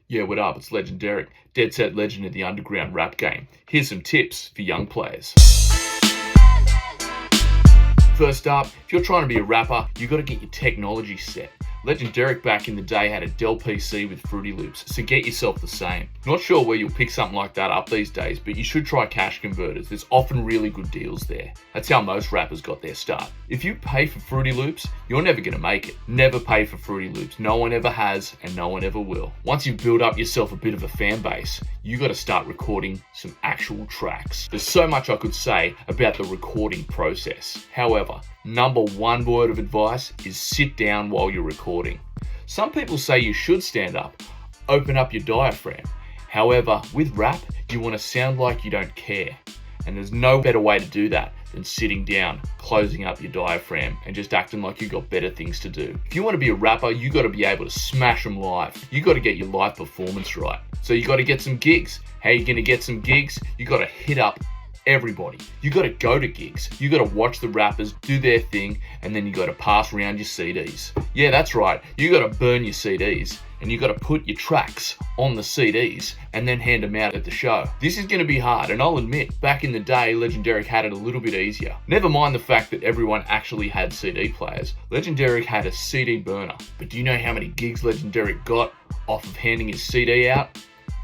Yeah, what up? It's LGNDRK, deadset legend of the underground rap game. Here's some tips for young players. First up, if you're trying to be a rapper, you got to get your technology set. LGNDRK back in the day had a Dell PC with Fruity Loops, so get yourself the same. Not sure where you'll pick something like that up these days, but you should try cash converters. There's often really good deals there. That's how most rappers got their start. If you pay for Fruity Loops, you're never going to make it. Never pay for Fruity Loops. No one ever has, and no one ever will. Once you build up yourself a bit of a fan base, you got to start recording some actual tracks. There's so much I could say about the recording process. However, number one word of advice is sit down while you're recording. Some people say you should stand up, open up your diaphragm. However, with rap, you want to sound like you don't care. And there's no better way to do that than sitting down, closing up your diaphragm, and just acting like you got better things to do. If you want to be a rapper, you got to be able to smash them live. You got to get your live performance right. So you got to get some gigs. How are you going to get some gigs? You got to hit up everybody. You got to go to gigs. You got to watch the rappers do their thing, and then you got to pass around your CDs. Yeah, that's right. You got to burn your CDs, and you got to put your tracks on the CDs and then hand them out at the show. This is going to be hard, and I'll admit, back in the day, LGNDRK had it a little bit easier. Never mind the fact that everyone actually had CD players. LGNDRK had a CD burner. But do you know how many gigs LGNDRK got off of handing his CD out?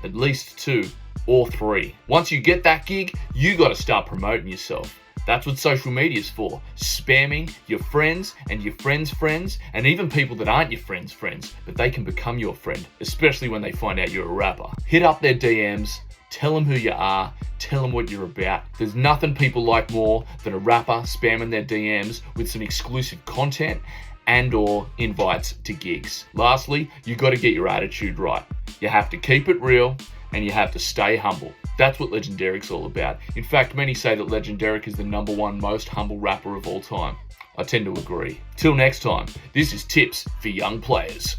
At least 2 or 3. Once you get that gig, you got to start promoting yourself. That's what social media is for. Spamming your friends and your friends' friends, and even people that aren't your friends' friends, but they can become your friend, especially when they find out you're a rapper. Hit up their DMs, tell them who you are, tell them what you're about. There's nothing people like more than a rapper spamming their DMs with some exclusive content and or invites to gigs. Lastly, you got to get your attitude right. You have to keep it real, and you have to stay humble. That's what LGNDRK's all about. In fact, many say that LGNDRK is the #1 most humble rapper of all time. I tend to agree. Till next time, this is Tips for Young Players.